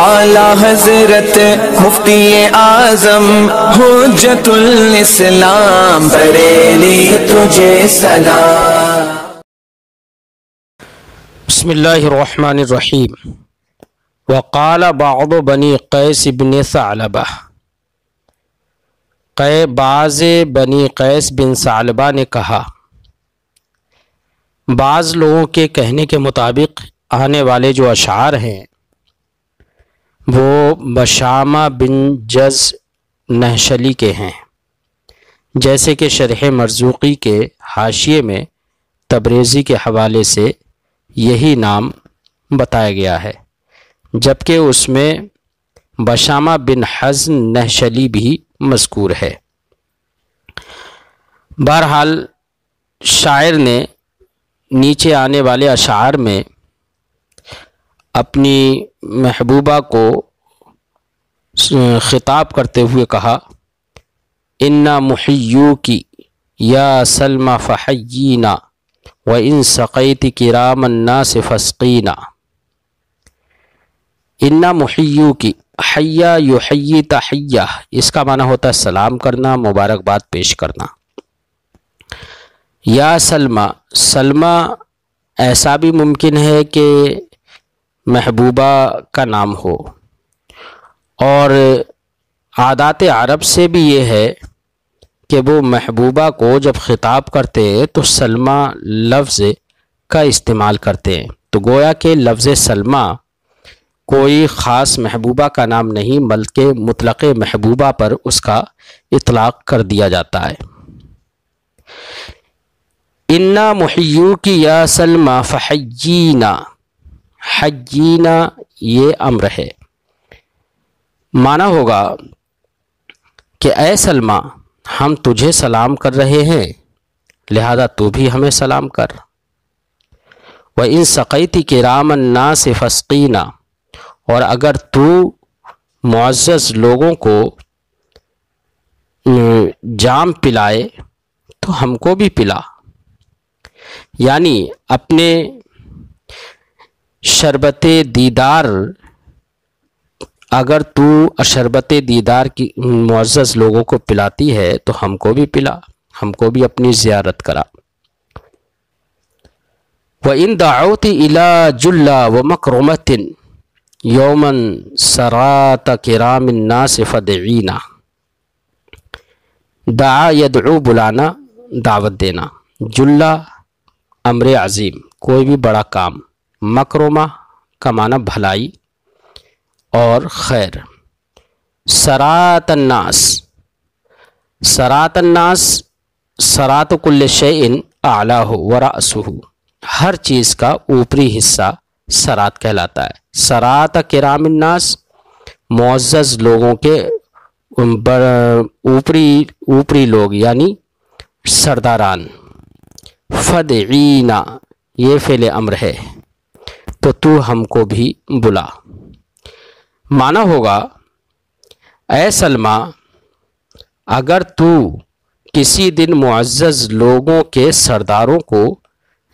اعلیٰ حضرت مفتی اعظم حجت الاسلام بریلی تجھے سلام۔ بسم اللہ الرحمن الرحیم۔ وقال بعض بنی قیس بن ثعلبہ، بعض بنی قیس بن ثعلبہ نے کہا، بعض لوگوں کے کہنے کے مطابق آنے والے جو اشعار ہیں وہ بشامہ بن جز نحشلی کے ہیں، جیسے کہ شرح مرزوقی کے حاشیے میں تبریزی کے حوالے سے یہی نام بتایا گیا ہے، جبکہ اس میں بشامہ بن حزن نحشلی بھی مذکور ہے۔ بہرحال شاعر نے نیچے آنے والے اشعار میں اپنی محبوبہ کو خطاب کرتے ہوئے کہا، اِنَّا مُحِيُّوكِ يَا سَلْمَى فَحَيِّينَا وَإِن سَقَيْتِ كِرَامَ النَّاسِ فَاسْقِينَا۔ اِنَّا مُحِيُّوكِ، حَيَّا يُحَيِّي تَحِيَّہ، اس کا معنی ہوتا ہے سلام کرنا، مبارکباد پیش کرنا۔ یا سلمہ، سلمہ ایسا بھی ممکن ہے کہ محبوبہ کا نام ہو، اور عادات عرب سے بھی یہ ہے کہ وہ محبوبہ کو جب خطاب کرتے ہیں تو سلمہ لفظ کا استعمال کرتے ہیں، تو گویا کہ لفظ سلمہ کوئی خاص محبوبہ کا نام نہیں بلکہ مطلق محبوبہ پر اس کا اطلاق کر دیا جاتا ہے۔ اِنَّا مُحِيُّوكِ يَا سَلْمَى فَحَيِّينَا، حَيِّينَا یہ امر ہے، معنی ہوگا کہ اے سلمہ ہم تجھے سلام کر رہے ہیں، لہذا تو بھی ہمیں سلام کر۔ وَإِن سَقَيْتِ كِرَامَ النَّاسِ فَاسْقِينَا، اور اگر تو معزز لوگوں کو جام پلائے تو ہم کو بھی پلا، یعنی اپنے شربت دیدار، اگر تو شربت دیدار کی معزز لوگوں کو پلاتی ہے تو ہم کو بھی پلا، ہم کو بھی اپنی زیارت کرا۔ وَإِن دَعَوْتِ إِلَى جُلَّ وَمَكْرُمَةٍ يَوْمًا سَرَاتَ كِرَامِ النَّاسِ فَدْعِينَا۔ دعا یدعو بلانا، دعوت دینا، جلہ امر عظیم کوئی بھی بڑا کام، مکرمہ کا معنی بھلائی اور خیر، سرات الناس، سرات الناس، سرات کل شیء اعلاہ ورأسہ، ہر چیز کا اوپری حصہ سرات کہلاتا ہے۔ سرات کرام الناس، معزز لوگوں کے اوپری لوگ یعنی سرداران۔ فدعینا یہ فعل امر ہے، تو ہم کو بھی بلا، معنی ہوگا اے سلمہ اگر تو کسی دن معزز لوگوں کے سرداروں کو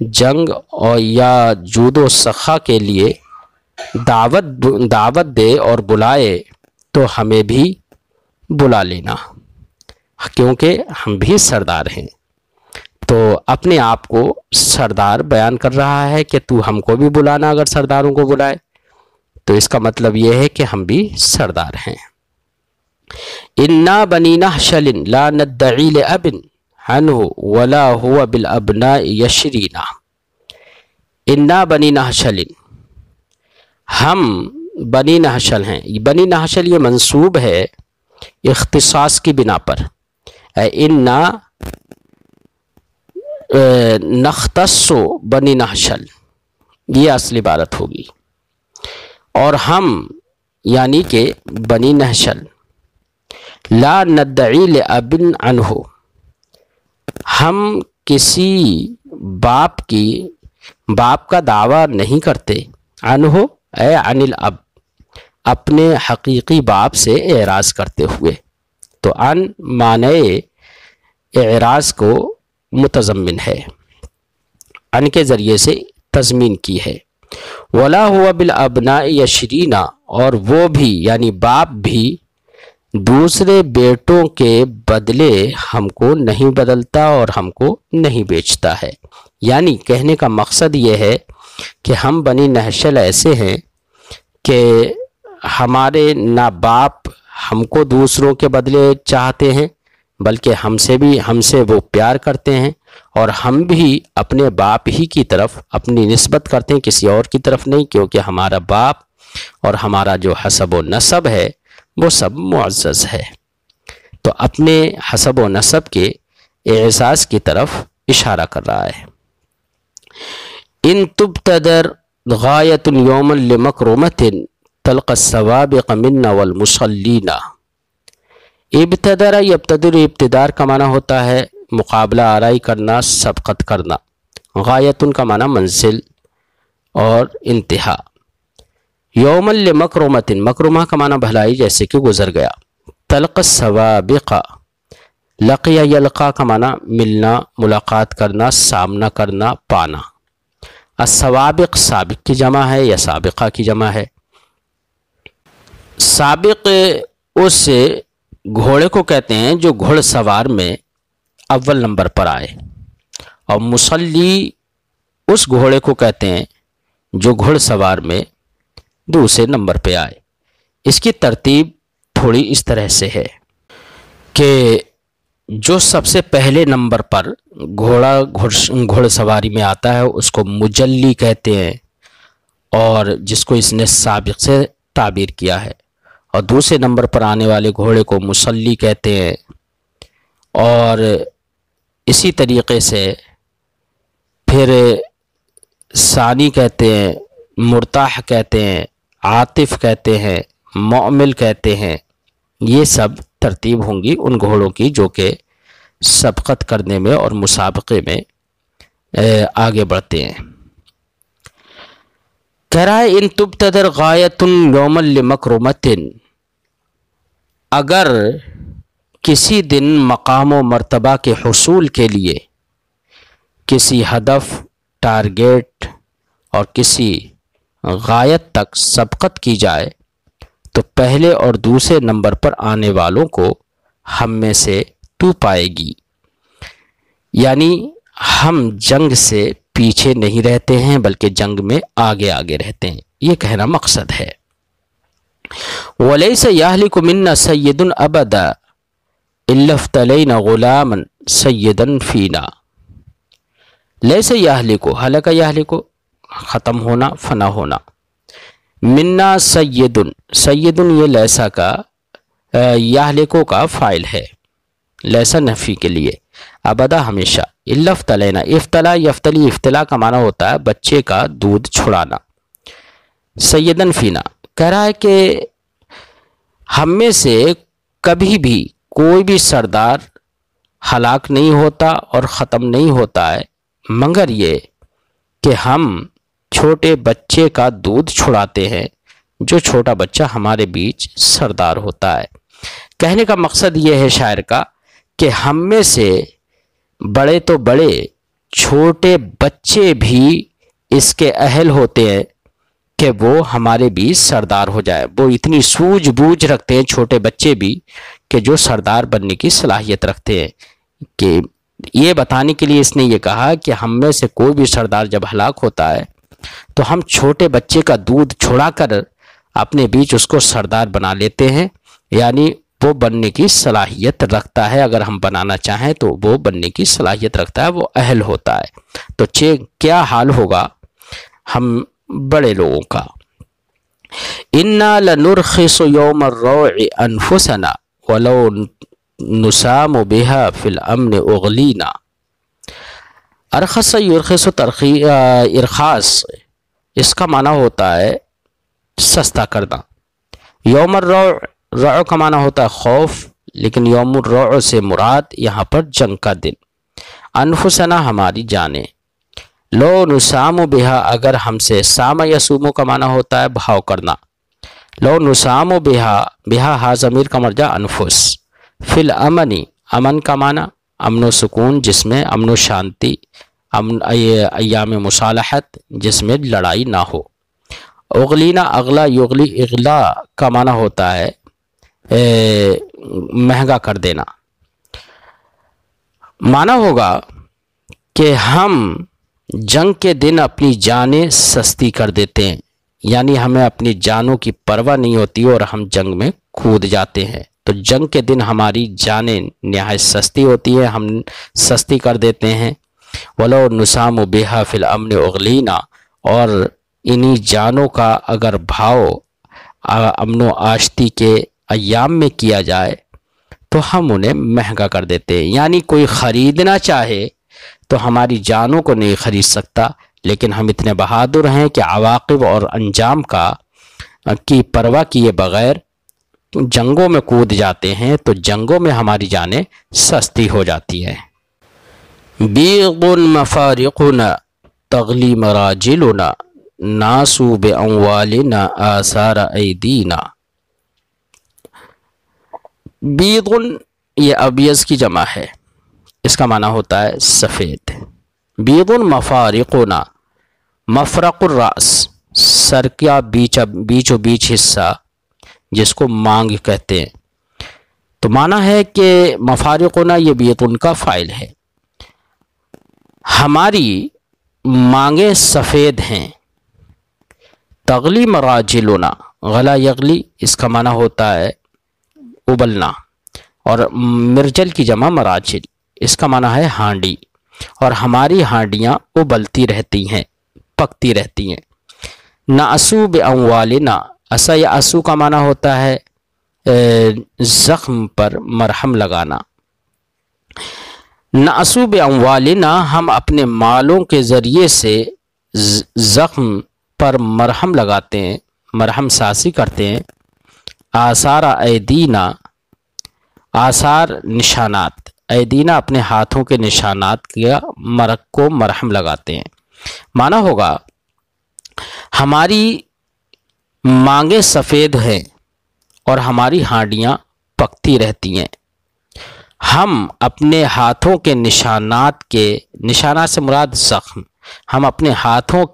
جنگ اور یا جود و سخا کے لیے دعوت دے اور بلائے تو ہمیں بھی بلا لینا، کیونکہ ہم بھی سردار ہیں۔ تو اپنے آپ کو سردار بیان کر رہا ہے کہ تو ہم کو بھی بلانا اگر سرداروں کو بلائے، تو اس کا مطلب یہ ہے کہ ہم بھی سردار ہیں۔ اِنَّا بَنِي نَحْشَلٍ لَا نَدَّعِي لِأَبٍ عَنْهُ وَلَا هُوَ بِالْأَبْنَاءِ يَشْرِينَا۔ اِنَّا بَنِي نَحْشَلٍ، ہم بنی نحشل ہیں۔ بنی نحشل یہ منصوب ہے اختصاص کی بنا پر، اِنَّا نختص بنی نحشل، یہ اصل عبارت ہوگی، اور ہم یعنی کہ بنی نحشل، لا ندعی لأب عنہ، ہم کسی باپ کا دعویٰ نہیں کرتے، عنہ اے عن الاب، اپنے حقیقی باپ سے اعراض کرتے ہوئے، تو عن معنی اعراض کو متضمن ہے، ان کے ذریعے سے تضمین کی ہے۔ وَلَا هُوَ بِالْأَبْنَاءِ يَشْرِينَا، اور وہ بھی یعنی باپ بھی دوسرے بیٹوں کے بدلے ہم کو نہیں بدلتا اور ہم کو نہیں بیچتا ہے۔ یعنی کہنے کا مقصد یہ ہے کہ ہم بنی نحشل ایسے ہیں کہ ہمارے نہ باپ ہم کو دوسروں کے بدلے چاہتے ہیں، بلکہ ہم سے وہ پیار کرتے ہیں، اور ہم بھی اپنے باپ ہی کی طرف اپنی نسبت کرتے ہیں، کسی اور کی طرف نہیں، کیونکہ ہمارا باپ اور ہمارا جو حسب و نسب ہے وہ سب معزز ہے۔ تو اپنے حسب و نسب کے اعزاز کی طرف اشارہ کر رہا ہے۔ ان تبتدر غایت یوم لمکرمت تلقى السوابق منا والمصلین۔ ابتدر یبتدر ابتدار کا معنی ہوتا ہے مقابلہ آرائی کرنا، سبقت کرنا۔ غایتن کا معنی منزل اور انتہا۔ یوم لمکرمت، مکرمہ کا معنی بھلائی، جیسے کہ گزر گیا۔ تلقى السوابق، لقیہ یلقا کا معنی ملنا، ملاقات کرنا، سامنا کرنا، پانا۔ السوابق سابق کی جمع ہے یا سابقہ کی جمع ہے۔ سابق اس گھوڑے کو کہتے ہیں جو گھڑ سوار میں اول نمبر پر آئے، اور مصلی اس گھوڑے کو کہتے ہیں جو گھڑ سوار میں دوسرے نمبر پہ آئے۔ اس کی ترتیب تھوڑی اس طرح سے ہے کہ جو سب سے پہلے نمبر پر گھڑ سواری میں آتا ہے اس کو مجلی کہتے ہیں، اور جس کو اس نے سابق سے تعبیر کیا ہے، اور دوسرے نمبر پر آنے والے گھوڑے کو مصلی کہتے ہیں، اور اسی طریقے سے پھر ثانی کہتے ہیں، مرتاح کہتے ہیں، عاطف کہتے ہیں، معمل کہتے ہیں۔ یہ سب ترتیب ہوں گی ان گھوڑوں کی جو کہ سبقت کرنے میں اور مسابقے میں آگے بڑھتے ہیں۔ کہہ رہا ہے ان تبتدر غایت یوم لمکرمت، اگر کسی دن مقام و مرتبہ کے حصول کے لیے کسی ہدف، ٹارگیٹ اور کسی غایت تک سبقت کی جائے تو پہلے اور دوسرے نمبر پر آنے والوں کو ہم میں سے تو پائے گی، یعنی ہم جنگ سے پیچھے نہیں رہتے ہیں بلکہ جنگ میں آگے آگے رہتے ہیں، یہ کہنا مقصد ہے۔ وَلَيْسَ يَهْلِكُ مِنَّا سَيِّدٌ أَبَدًا إِلَّا افْتَلَيْنَا غُلَامًا سَيِّدًا فِينَا۔ لیس یہلک، ہلک یہلک ختم ہونا، فنا ہونا۔ منا سیدن، سیدن یہ لیسا کا یہلکو کا فاعل ہے، لیسا نفی کے لیے، ابدا ہمیشہ۔ الا افتلینا، افتلا یفتلی، افتلا کا معنی ہوتا ہے بچے کا دودھ چھڑانا۔ سیدن فینا، کہہ رہا ہے کہ ہم میں سے کبھی بھی کوئی بھی سردار ہلاک نہیں ہوتا اور ختم نہیں ہوتا ہے مگر یہ کہ ہم چھوٹے بچے کا دودھ چھڑاتے ہیں، جو چھوٹا بچہ ہمارے بیچ سردار ہوتا ہے۔ کہنے کا مقصد یہ ہے شاعر کا کہ ہم میں سے بڑے تو بڑے، چھوٹے بچے بھی اس کے اہل ہوتے ہیں کہ وہ ہمارے بیچ سردار ہو جائے۔ وہ اتنی سوجھ بوجھ رکھتے ہیں چھوٹے بچے بھی کہ جو سردار بننے کی صلاحیت رکھتے ہیں۔ کہ یہ بتانے کے لیے اس نے یہ کہا کہ ہم میں سے کوئی بھی سردار جب ہلاک ہوتا ہے تو ہم چھوٹے بچے کا دودھ چھڑا کر اپنے بیچ اس کو سردار بنا لیتے ہیں، یعنی وہ بننے کی صلاحیت رکھتا ہے۔ اگر ہم بنانا چاہیں تو وہ بننے کی صلاحیت رکھتا ہے، وہ اہل ہوتا ہے۔ تو کیا حال ہوگا ہم بڑے لوگوں کا۔ اِنَّا لَنُرْخِصُ يَوْمَ الرَّوْعِ أَنفُسَنَا وَلَوْ نُسَامُ بِهَا فِي الْأَمْنِ أُغْلِينَا۔ ارخص یرخص ارخاص، اس کا معنی ہوتا ہے سستا کرنا۔ یوم الروع، روع کا معنی ہوتا ہے خوف، لیکن یوم الروع سے مراد یہاں پر جنگ کا دن۔ انفسنا ہماری جانیں، لو نسام بہا، اگر ہم سے، سام یسومو کا معنی ہوتا ہے بھاؤ کرنا، لو نسام بہا، بہا ہا ضمیر کا مرجع انفس، فی الامنی، امن کا معنی امن و سکون، جس میں امن و شانتی، ایام مصالحت، جس میں لڑائی نہ ہو، اغلینا اغلا یغلی اغلا کا معنی ہوتا ہے مہنگا کر دینا. معنی ہوگا کہ ہم جنگ کے دن اپنی جانیں سستی کر دیتے ہیں، یعنی ہمیں اپنی جانوں کی پرواہ نہیں ہوتی اور ہم جنگ میں کود جاتے ہیں. تو جنگ کے دن ہماری جانیں نہایت سستی ہوتی ہیں، ہم سستی کر دیتے ہیں. وَلَوْ نُسَامُ بِهَا فِي الْأَمْنِ أُغْلِينَا، اور انہی جانوں کا اگر بھاؤ امن و آشتی کے ایام میں کیا جائے تو ہم انہیں مہنگا کر دیتے ہیں. یعنی کوئی خریدنا چاہے تو ہماری جانوں کو نہیں خرید سکتا، لیکن ہم اتنے بہادر ہیں کہ عواقب اور انجام کی پرواہ کیے بغیر جنگوں میں کود جاتے ہیں، تو جنگوں میں ہماری جانیں سستی ہو جاتی ہیں. بیض مفارقنا تغلی مراجلنا ناسو باموالنا آثار ایدینا. بیض یہ ابیض کی جمع ہے، اس کا معنی ہوتا ہے سفید. بیض مفارقنا، مفرق الراس سر کا بیچ و بیچ حصہ جس کو مانگ کہتے ہیں. تو معنی ہے کہ مفارقنا یہ بیض کا فاعل ہے، ہماری مانگیں سفید ہیں. تغلی مراجلنا، غلا یغلی اس کا معنی ہوتا ہے ابلنا، اور مرجل کی جمع مراجل، اس کا معنی ہے ہانڈی، اور ہماری ہانڈیاں ابلتی رہتی ہیں، پکتی رہتی ہیں. ناسو باموالنا، اسا یا اسو کا معنی ہوتا ہے زخم پر مرہم لگانا. ناسو باموالنا، ہم اپنے مالوں کے ذریعے سے زخم پر مرہم لگاتے ہیں، مرہم سازی کرتے ہیں. آثار ایدینا، آثار نشانات، ایدینا اپنے ہاتھوں کے نشانات کو مرہم لگاتے ہیں. معنی ہوگا ہماری مانگیں سفید ہیں اور ہماری ہانڈیاں پکتی رہتی ہیں. ہم اپنے ہاتھوں کے نشانات سے مراد زخم، ہم اپنے ہاتھوں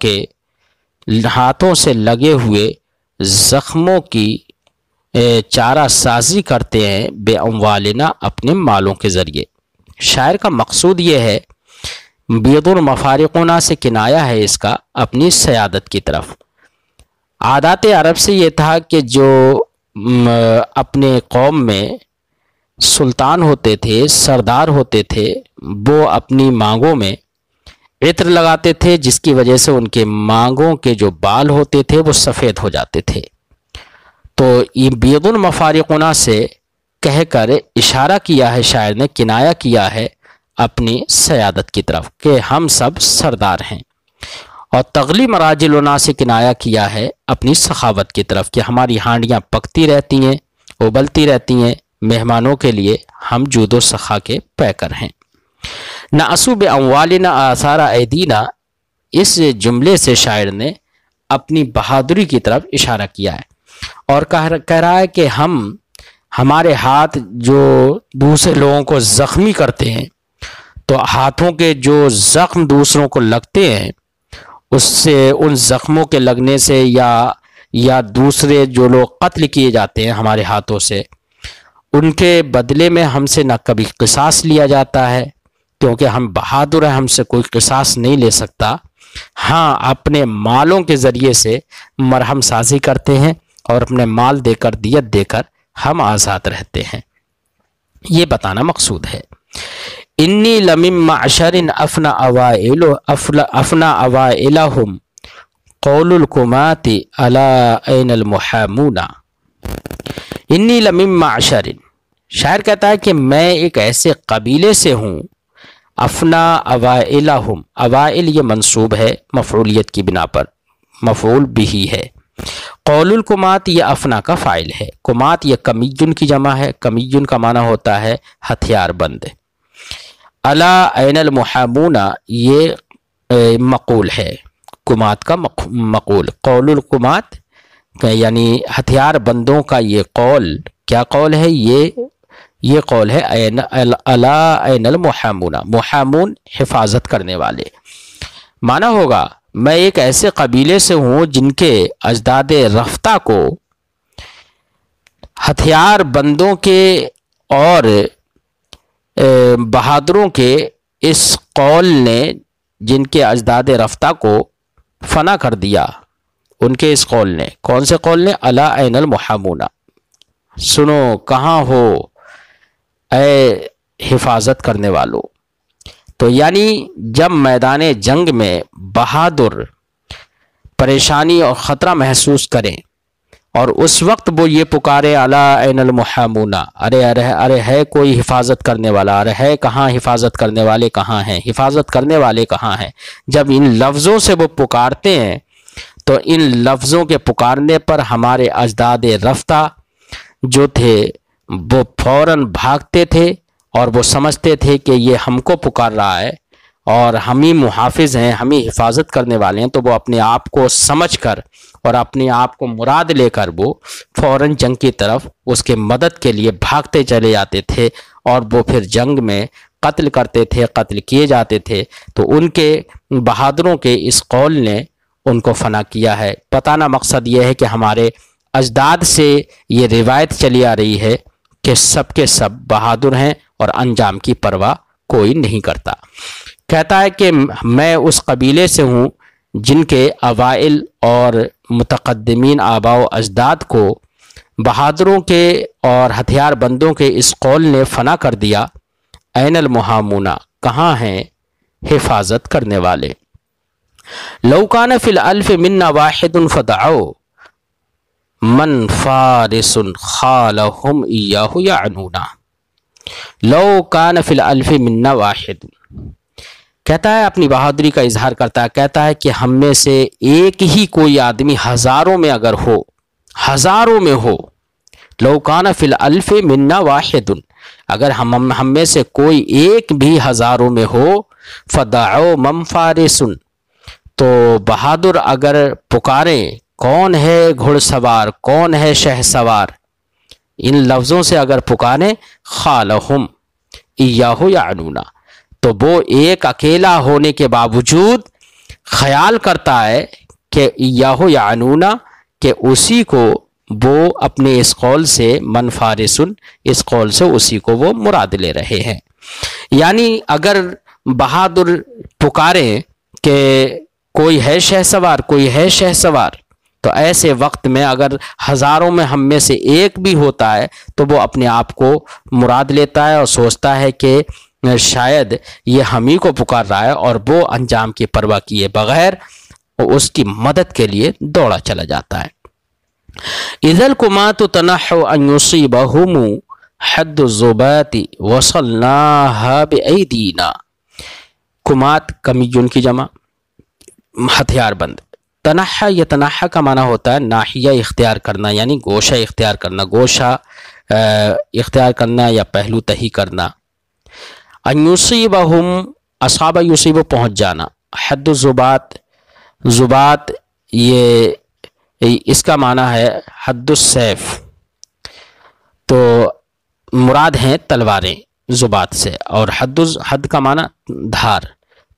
سے لگے ہوئے زخموں کی چارہ سازی کرتے ہیں بے اموالنا، اپنے مالوں کے ذریعے. شاعر کا مقصود یہ ہے، بیض مفارقنا سے کنایا ہے اس کا اپنی سیادت کی طرف. عادات عرب سے یہ تھا کہ جو اپنے قوم میں سلطان ہوتے تھے، سردار ہوتے تھے، وہ اپنی مانگوں میں عطر لگاتے تھے، جس کی وجہ سے ان کے مانگوں کے جو بال ہوتے تھے وہ سفید ہو جاتے تھے. تو یہ بیض مفارقنا سے کہہ کر اشارہ کیا ہے شاعر نے، کنایا کیا ہے اپنی سیادت کی طرف کہ ہم سب سردار ہیں. اور تغلی مراجلنا سے کنایا کیا ہے اپنی سخاوت کی طرف کہ ہماری ہانڈیاں پکتی رہتی ہیں، ابلتی رہتی ہیں، مہمانوں کے لیے ہم جود و سخا کے پیکر ہیں. ناسو باموالنا آثار ایدینا، اس جملے سے شاعر نے اپنی بہادری کی طرف اشارہ کیا ہے اور کہہ رہا ہے کہ ہمارے ہاتھ جو دوسرے لوگوں کو زخمی کرتے ہیں، تو ہاتھوں کے جو زخم دوسروں کو لگتے ہیں، اس سے ان زخموں کے لگنے سے یا دوسرے جو لوگ قتل کیے جاتے ہیں ہمارے ہاتھوں سے، ان کے بدلے میں ہم سے نہ کبھی قصاص لیا جاتا ہے، کیونکہ ہم بہادر ہیں، ہم سے کوئی قصاص نہیں لے سکتا. ہاں، اپنے مالوں کے ذریعے سے مرہم سازی کرتے ہیں اور اپنے مال دے کر، دیت دے کر ہم آزاد رہتے ہیں. یہ بتانا مقصود ہے. انی لمن معشر افنا اوائلہم قول الکمات الا این المحامون. انی لمن معشر، شاعر کہتا ہے کہ میں ایک ایسے قبیلے سے ہوں. افنا اوائلہم، اوائل یہ منصوب ہے مفعولیت کی بنا پر، مفعول بھی ہے. قول الکمات یہ افنا کا فاعل ہے. کمات یہ کمیجن کی جمع ہے. کمیجن کا معنی ہوتا ہے ہتھیار بند. الا این المحامون یہ مقول ہے، کمات کا مقول. قول الکمات یعنی ہتھیار بندوں کا یہ قول، کیا قول ہے؟ یہ قول ہے الا این المحامون، محامون حفاظت کرنے والے. معنی ہوگا میں ایک ایسے قبیلے سے ہوں جن کے اجداد رفتہ کو ہتھیار بندوں کے اور بہادروں کے اس قول نے، جن کے اجداد رفتہ کو فنا کر دیا، ان کے اس قول نے، کون سے قول نے؟ الا این المحامون، سنو کہاں ہو اے حفاظت کرنے والو۔ تو یعنی جب میدان جنگ میں بہادر پریشانی اور خطرہ محسوس کریں اور اس وقت وہ یہ پکارے الا این المحامون، ارے ارے ارے ہے کوئی حفاظت کرنے والا، ارے ہے کہاں حفاظت کرنے والے کہاں ہیں، حفاظت کرنے والے کہاں ہیں، جب ان لفظوں سے وہ پکارتے ہیں تو ان لفظوں کے پکارنے پر ہمارے اجداد رفتہ جو تھے وہ فوراً بھاگتے تھے اور وہ سمجھتے تھے کہ یہ ہم کو پکار رہا ہے اور ہم ہی محافظ ہیں، ہم ہی حفاظت کرنے والے ہیں، تو وہ اپنے آپ کو سمجھ کر اور اپنے آپ کو مراد لے کر وہ فوراً جنگ کی طرف اس کے مدد کے لیے بھاگتے چلے جاتے تھے اور وہ پھر جنگ میں قتل کرتے تھے، قتل کیے جاتے تھے۔ تو ان کے بہادروں کے اس قول نے ان کو فنا کیا ہے۔ بتانا مقصد یہ ہے کہ ہمارے اجداد سے یہ روایت چلی آ رہی ہے کہ سب کے سب بہادر ہیں اور انجام کی پرواہ کوئی نہیں کرتا۔ کہتا ہے کہ میں اس قبیلے سے ہوں جن کے اوائل اور متقدمین آباء و اجداد کو بہادروں کے اور ہتھیار بندوں کے اس قول نے فنا کر دیا، این المحامون، کہاں ہیں حفاظت کرنے والے۔ لو کان فی الالف منا واحد فدعوا من فارس خالهم ایاہ یعنون۔ لو کان فی الالف منا واحد، کہتا ہے اپنی بہادری کا اظہار کرتا ہے، کہتا ہے کہ ہم میں سے ایک ہی کوئی آدمی ہزاروں میں اگر ہو، ہزاروں میں ہو، لو کان فی الالف منا واحد، اگر ہم میں سے کوئی ایک بھی ہزاروں میں ہو، فدعوا من فارس، تو بہادر اگر پکاریں کون ہے گھڑ سوار، کون ہے شہ سوار، ان لفظوں سے اگر پکاریں، خالہم ایاہ یعنون، تو وہ ایک اکیلا ہونے کے باوجود خیال کرتا ہے کہ ایاہ یعنون، کہ اسی کو وہ اپنے اس قول سے، من فارسن، اس قول سے اسی کو وہ مراد لے رہے ہیں۔ یعنی اگر بہادر پکاریں کہ کوئی ہے شہ سوار، کوئی ہے شہ سوار، تو ایسے وقت میں اگر ہزاروں میں ہم میں سے ایک بھی ہوتا ہے تو وہ اپنے آپ کو مراد لیتا ہے اور سوچتا ہے کہ شاید یہ ہم ہی کو پکار رہا ہے، اور وہ انجام کی پرواہ کیے بغیر اس کی مدد کے لیے دوڑا چلا جاتا ہے۔ اذا الکمات تنحوا ان یصیبہم حد الزبات وصلناها بأیدینا، کمات کمیون کی جمع، ہتھیار بند۔ تنحا، یہ تنحا کا معنی ہوتا ہے ناحیہ اختیار کرنا، یعنی گوشہ اختیار کرنا، گوشہ اختیار کرنا یا پہلو تہی کرنا۔ ان یصیبہم، اصاب یصیب، پہنچ جانا۔ حد الزبات، زبات یہ اس کا معنی ہے حد السیف، تو مراد ہیں تلواریں زبات سے، اور حد کا معنی دھار،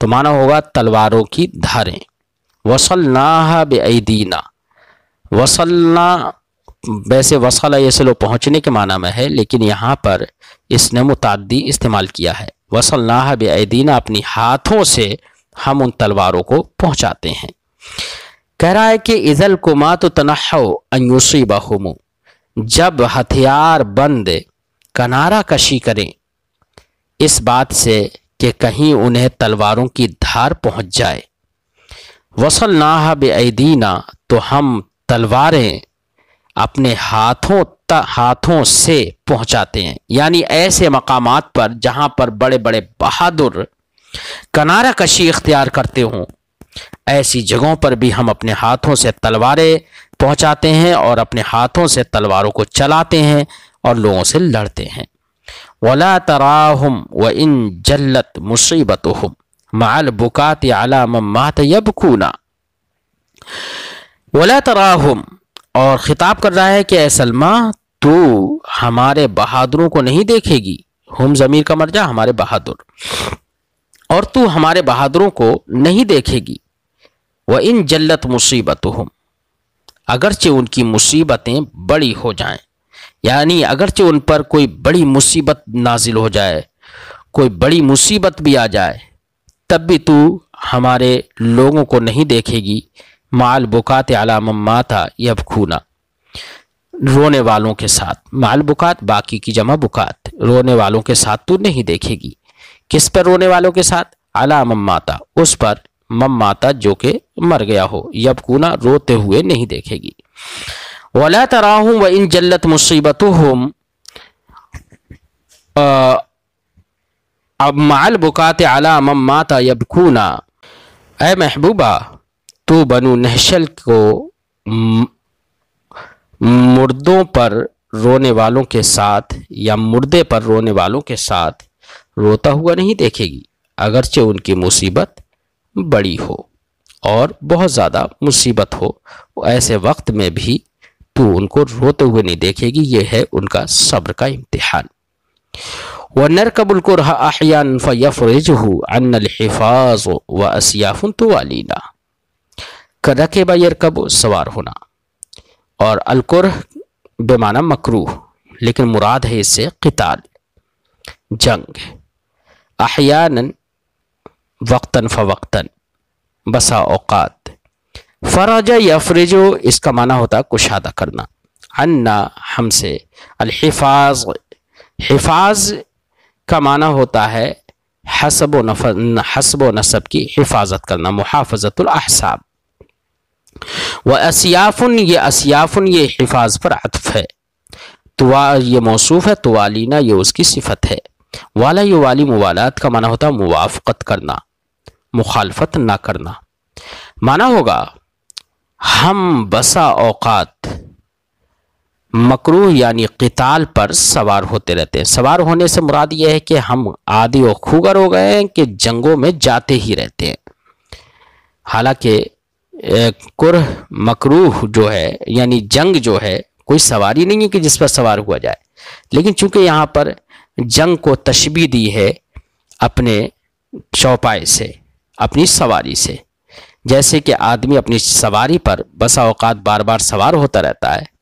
تو معنی ہوگا تلواروں کی دھاریں۔ وصلناها بأیدینا، وصلنا ویسے وصل یصل پہنچنے کے معنی میں ہے، لیکن یہاں پر اس نے متعدی استعمال کیا ہے۔ وصلناها بأیدینا، اپنی ہاتھوں سے ہم ان تلواروں کو پہنچاتے ہیں۔ کہہ رہا ہے کہ اذا الکمات تنحوا ان یصیبہم، جب ہتھیار بند کنارہ کشی کریں اس بات سے کہ کہیں انہیں تلواروں کی دھار پہنچ جائے، وصلناها بأیدینا، تو ہم تلواریں اپنے ہاتھوں سے پہنچاتے ہیں، یعنی ایسے مقامات پر جہاں پر بڑے بڑے بہادر کنارہ کشی اختیار کرتے ہوں، ایسی جگہوں پر بھی ہم اپنے ہاتھوں سے تلواریں پہنچاتے ہیں اور اپنے ہاتھوں سے تلواروں کو چلاتے ہیں اور لوگوں سے لڑتے ہیں۔ وَلَا تَرَاهُمْ وَإِن جَلَّتْ مُصِيبَتُهُمْ مَعَ الْبُكَاةِ عَلَى مَن مَاتَ يَبْكُونَ۔ وَلَا تَرَاهُمْ، اور خطاب کر رہا ہے کہ اے سلمہ، تو ہمارے بہادروں کو نہیں دیکھے گی، ہم ضمیر کا مرجع ہمارے بہادر، اور تو ہمارے بہادروں کو نہیں دیکھے گی، وَإِن جلت مصیبتہم، اگرچہ ان کی مصیبتیں بڑی ہو جائیں، یعنی اگرچہ ان پر کوئی بڑی مصیبت نازل ہو جائے، کوئی بڑی مصیبت بھی آ جائے، تب بھی تو ہمارے لوگوں کو نہیں دیکھے گی مع البکات علی من مات یبکون، رونے والوں کے ساتھ، مع البکات باقی کی جمع بکات، رونے والوں کے ساتھ تو نہیں دیکھے گی۔ کس پر رونے والوں کے ساتھ؟ علی من مات، اس پر من مات جو کہ مر گیا ہو، یبکون روتے ہوئے نہیں دیکھے گی۔ ولا تراہم وان جلت مصیبتہم اب مع البکات علی من مات یبکون، اے محبوبہ تو بنو نحشل کو مردوں پر رونے والوں کے ساتھ یا مردے پر رونے والوں کے ساتھ روتا ہوا نہیں دیکھے گی، اگرچہ ان کی مصیبت بڑی ہو اور بہت زیادہ مصیبت ہو، ایسے وقت میں بھی تو ان کو روتے ہوئے نہیں دیکھے گی۔ یہ ہے ان کا صبر کا امتحان۔ وَنَرْكَبُ الْكُرْهَ أَحْيَانًا فَيَفْرِجُهُ عَنَّا الْحِفَاظُ وَأَسْيَافٌ تُوَالِينَا، رکب یرکب سوار ہونا، اور الکرہ بمعنی مکروہ، لیکن مراد ہے اس سے قتال، جنگ، احیاناً وقتاً فوقتاً، بسا اوقات، فرج یفرج اس کا معنی ہوتا ہے کشادہ کرنا، عنا ہم سے، الحفاظ، حفاظ کا معنی ہوتا ہے حسب و نسب کی حفاظت کرنا، محافظت الاحساب۔ وَأَسْيَافٌ، یہ اسیاف یہ حفاظ پر عطف ہے، یہ موصوف ہے، توالینا یہ اس کی صفت ہے۔ والا یہ والی موالات کا معنی ہوتا ہے موافقت کرنا، مخالفت نہ کرنا۔ معنی ہوگا ہم بسا اوقات مکروہ یعنی قتال پر سوار ہوتے رہتے ہیں۔ سوار ہونے سے مراد یہ ہے کہ ہم عادی و خوگر ہو گئے ہیں کہ جنگوں میں جاتے ہی رہتے ہیں، حالانکہ کرہ مکروہ جو ہے یعنی جنگ جو ہے کوئی سواری نہیں ہے کہ جس پر سوار ہوا جائے، لیکن چونکہ یہاں پر جنگ کو تشبیہ دی ہے اپنے چوپائے سے، اپنی سواری سے، جیسے کہ آدمی اپنی سواری پر بسا اوقات بار بار سوار ہوتا رہتا ہے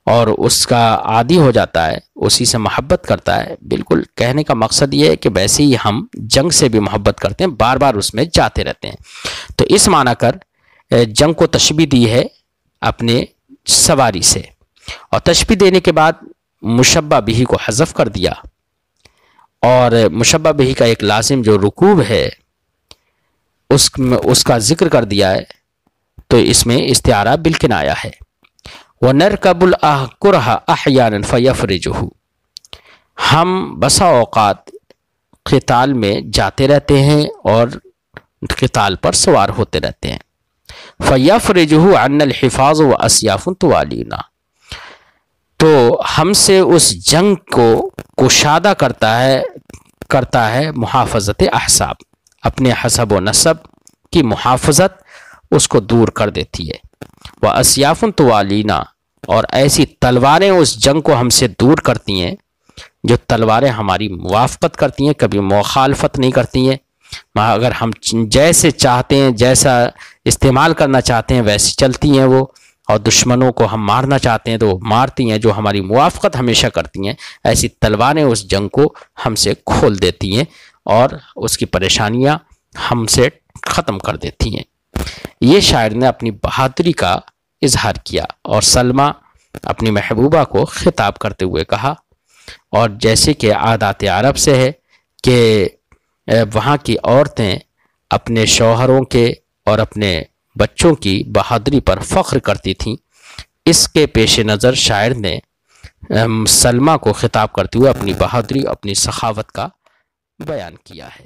اور اس کا عادی ہو جاتا ہے، اسی سے محبت کرتا ہے۔ بالکل کہنے کا مقصد یہ ہے کہ ویسے ہی ہم جنگ سے بھی محبت کرتے ہیں، بار بار اس میں جاتے رہتے ہیں۔ تو اس معنی کر جنگ کو تشبیہ دی ہے اپنے سواری سے، اور تشبیہ دینے کے بعد مشبہ بہ کو حذف کر دیا، اور مشبہ بہ کا ایک لازم جو رکوب ہے اس کا ذکر کر دیا ہے، تو اس میں استعارہ بالکنایہ ہے۔ وَنَرْكَبُ الْكُرْهَ أَحْيَانًا فَيَفْرِجُهُ، ہم بسا اوقات قتال میں جاتے رہتے ہیں اور قتال پر سوار ہوتے رہتے ہیں۔ فَيَفْرِجُهُ عَنَّا الْحِفَاظُ وَأَسْيَافٌ تُوَالِينَا، تو ہم سے اس جنگ کو کشادہ کرتا ہے محافظت احساب، اپنے حسب و نسب کی محافظت اس کو دور کر دیتی ہے۔ وَأَسْيَافٌ تُوَالِينَا، اور ایسی تلواریں اس جنگ کو ہم سے دور کرتی ہیں، جو تلواریں ہماری موافقت کرتی ہیں، کبھی مخالفت نہیں کرتی ہیں، اگر ہم جیسے چاہتے ہیں، جیسا استعمال کرنا چاہتے ہیں ویسی چلتی ہیں وہ، اور دشمنوں کو ہم مارنا چاہتے ہیں تو وہ مارتی ہیں، جو ہماری موافقت ہمیشہ کرتی ہیں۔ ایسی تلواریں اس جنگ کو ہم سے کھول دیتی ہیں اور اس کی پریشانیاں ہم سے ختم کر دیتی ہیں۔ یہ شاعر نے اپنی بہادری کا اظہار کیا اور سلمیٰ اپنی محبوبہ کو خطاب کرتے ہوئے کہا، اور جیسے کہ عادات عرب سے ہے کہ وہاں کی عورتیں اپنے شوہروں کے اور اپنے بچوں کی بہادری پر فخر کرتی تھیں، اس کے پیش نظر شاعر نے سلمیٰ کو خطاب کرتے ہوئے اپنی بہادری، اپنی سخاوت کا بیان کیا ہے۔